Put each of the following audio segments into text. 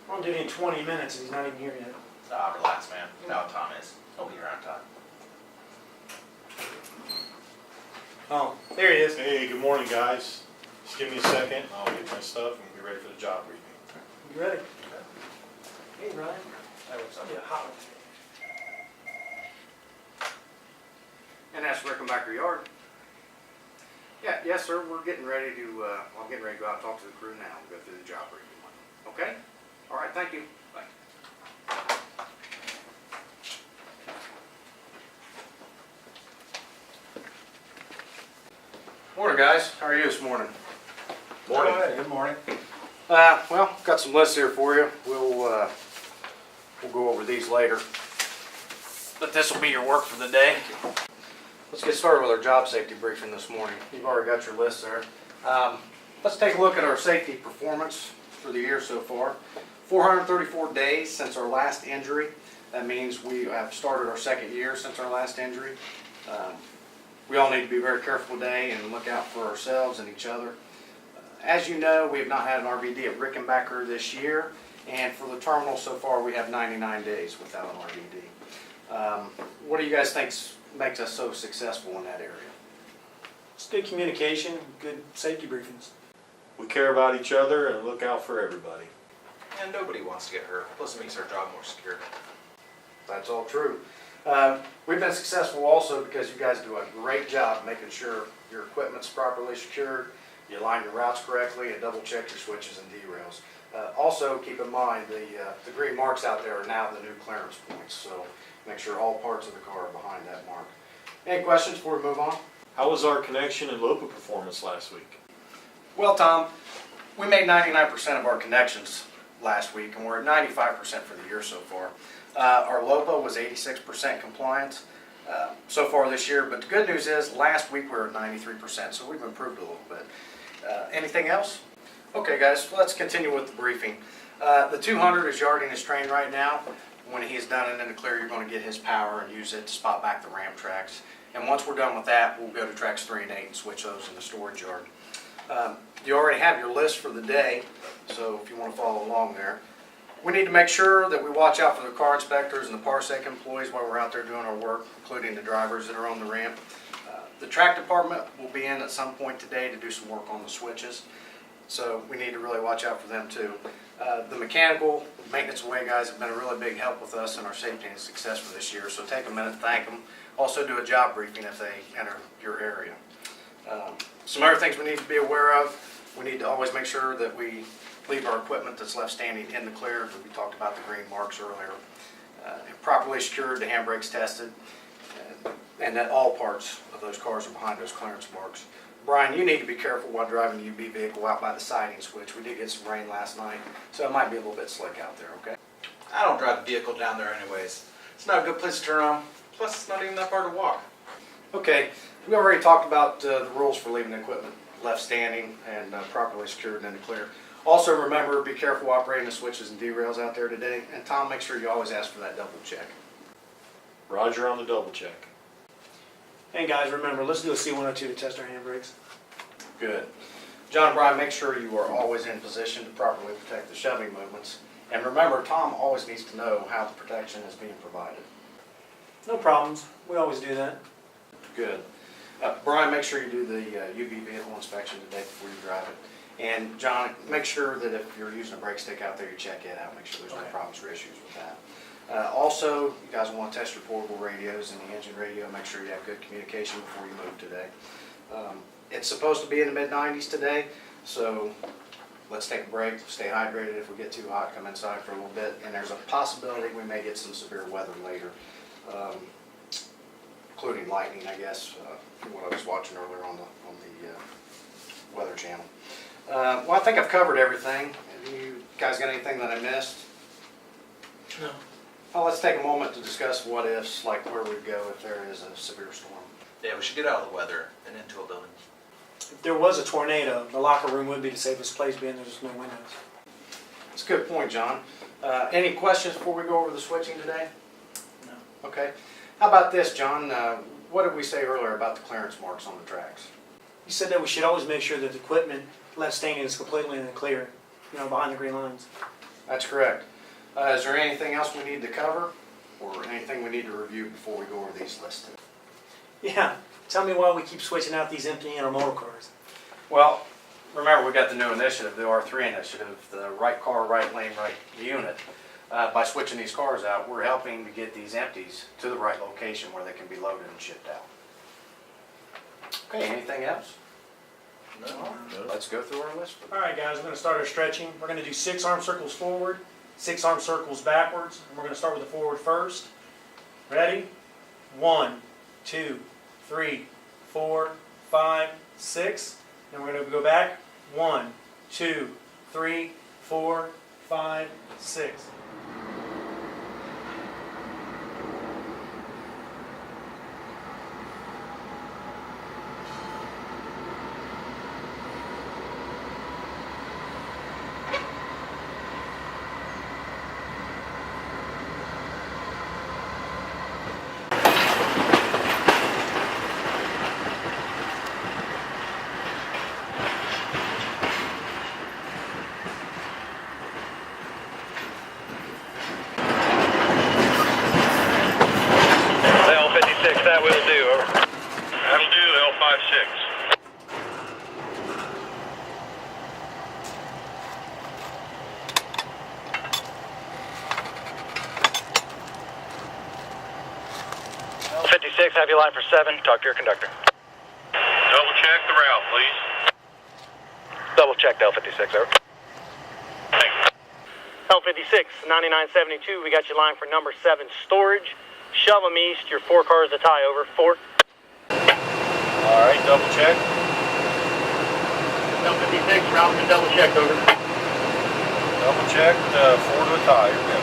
We're on duty in 20 minutes and he's not even here yet. Ah, relax, man. You know how Tom is. He'll be here on time. Oh, there he is. Hey, good morning, guys. Just give me a second, I'll get my stuff and be ready for the job briefing. You ready? Hey, Ryan. Hey, what's up? Yeah, hot one. And that's Rickenbacker Yard. Yeah, yes, sir. We're getting ready to. I'm getting ready to go out and talk to the crew now. We'll go through the job briefing. Okay. All right. Thank you. Bye. Morning, guys. How are you this morning? Morning. Good morning. Well, got some lists here for you. We'll go over these later. But this will be your work for the day. Let's get started with our job safety briefing this morning. You've already got your list there. Let's take a look at our safety performance for the year so far. 434 days since our last injury. That means we have started our second year since our last injury. We all need to be very careful today and look out for ourselves and each other. As you know, we have not had an RVD at Rickenbacker this year, and for the terminal so far we have 99 days without an RVD. What do you guys think makes us so successful in that area? It's good communication, good safety briefings. We care about each other and look out for everybody. And nobody wants to get hurt. Plus, it makes our job more secure. That's all true. We've been successful also because you guys do a great job making sure your equipment's properly secured, you line your routes correctly, and double check your switches and derails. Also, keep in mind the green marks out there are now the new clearance points, so make sure all parts of the car are behind that mark. Any questions before we move on? How was our connection and LOPA performance last week? Well, Tom, we made 99% of our connections last week, and we're at 95% for the year so far. Our LOPA was 86% compliance so far this year, but the good news is last week we were at 93%, so we've improved a little bit. Anything else? Okay, guys, let's continue with the briefing. The 200 is yarding his train right now. When he's done it in the clear, you're going to get his power and use it to spot back the ramp tracks. And once we're done with that, we'll go to tracks 3 and 8 and switch those in the storage yard. You already have your list for the day, so if you want to follow along there. We need to make sure that we watch out for the car inspectors and the Parsec employees while we're out there doing our work, including the drivers that are on the ramp. The track department will be in at some point today to do some work on the switches, so we need to really watch out for them too. The mechanical maintenance away guys have been a really big help with us in our safety and success for this year, so take a minute to thank them. Also do a job briefing if they enter your area. Some other things we need to be aware of. We need to always make sure that we leave our equipment that's left standing in the clear. We talked about the green marks earlier. Properly secured, the handbrakes tested, and that all parts of those cars are behind those clearance marks. Brian, you need to be careful while driving the UB vehicle out by the siding switch. We did get some rain last night, so it might be a little bit slick out there, okay? I don't drive the vehicle down there anyways. It's not a good place to turn on. Plus, it's not even that far to walk. Okay, we already talked about the rules for leaving the equipment left standing and properly secured and in the clear. Also remember, be careful operating the switches and derails out there today. And Tom, make sure you always ask for that double check. Roger on the double check. And guys, remember, let's do a C102 to test our handbrakes. Good. John and Brian, make sure you are always in position to properly protect the shoving movements. And remember, Tom always needs to know how the protection is being provided. No problems. We always do that. Good. Brian, make sure you do the UV vehicle inspection today before you drive it. And John, make sure that if you're using a brake stick out there, you check it out. Make sure there's no problems or issues with that. Also, you guys want to test your portable radios and the engine radio. Make sure you have good communication before you move today. It's supposed to be in the mid-90s today, so let's take a break, stay hydrated. If we get too hot, come inside for a little bit. And there's a possibility we may get some severe weather later, including lightning, I guess, from what I was watching earlier on the Weather Channel. Well, I think I've covered everything. Have you guys got anything that I missed? No. Well, let's take a moment to discuss what ifs, like where we'd go if there is a severe storm. Yeah, we should get out of the weather and into a building. If there was a tornado, the locker room would be the safest place being there's no windows. That's a good point, John. Any questions before we go over the switching today? No. Okay. How about this, John? What did we say earlier about the clearance marks on the tracks? You said that we should always make sure that the equipment left standing is completely in the clear, behind the green lines. That's correct. Is there anything else we need to cover or anything we need to review before we go over these lists? Yeah, tell me why we keep switching out these empty intermodal cars. Well, remember we got the new initiative, the R3 initiative, the right car, right lane, right unit. By switching these cars out, we're helping to get these empties to the right location where they can be loaded and shipped out. Okay, anything else? No. Let's go through our list. All right, guys, we're going to start our stretching. We're going to do 6 arm circles forward, 6 arm circles backwards, and we're going to start with the forward first. Ready? 1, 2, 3, 4, 5, 6. Then we're going to go back. 1, 2, 3, 4, 5, 6. L56, that will do, over. That'll do, L56. L56, have you line for 7, talk to your conductor. Double check the route, please. Double check L56, over. Thanks. L56, 9972, we got you line for number 7 storage. Shove them east, your 4 cars to tie over. 4. All right, double check. L56, route been double checked over. Double check, 4 to a tie, you're good.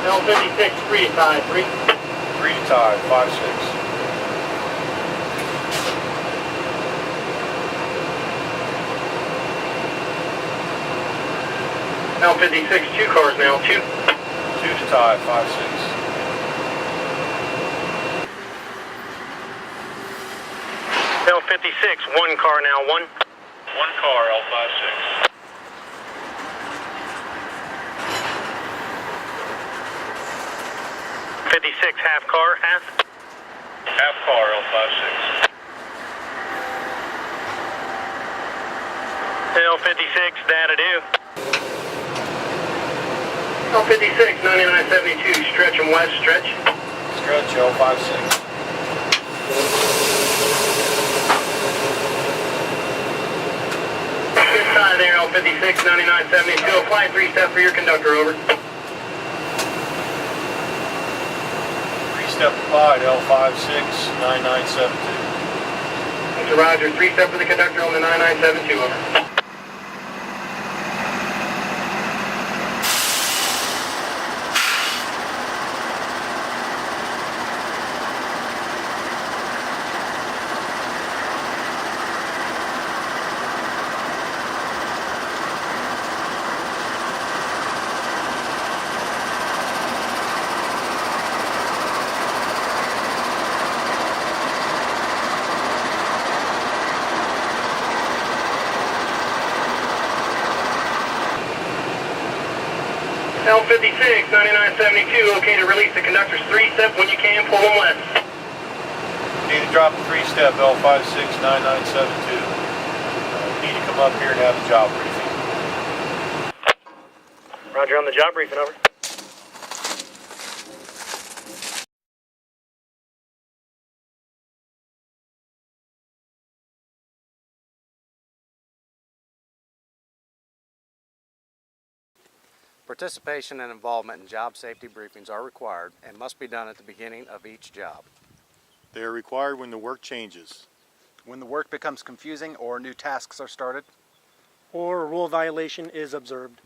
L56, 3 to tie, 3. 3 to tie, 5-6. L56, 2 cars now, 2. 2 to tie, 5-6. L56, 1 car now, 1. 1 car, L56. L56, half car, half. Half car, L56. L56, that'll do. L56, 9972, stretch them west, stretch. Stretch, L56. Good tie there, L56, 9972. Apply 3-step for your conductor, over. 3-step applied, L56, 9972. Mr. Roger, 3-step for the conductor on the 9972, over. L56, 9972, okay to release the conductor's 3-step when you can, pull them west. Need to drop a 3-step, L56, 9972. Need to come up here and have a job briefing. Roger, on the job briefing, over. Participation and involvement in job safety briefings are required and must be done at the beginning of each job. They are required when the work changes. When the work becomes confusing or new tasks are started, Or a rule violation is observed.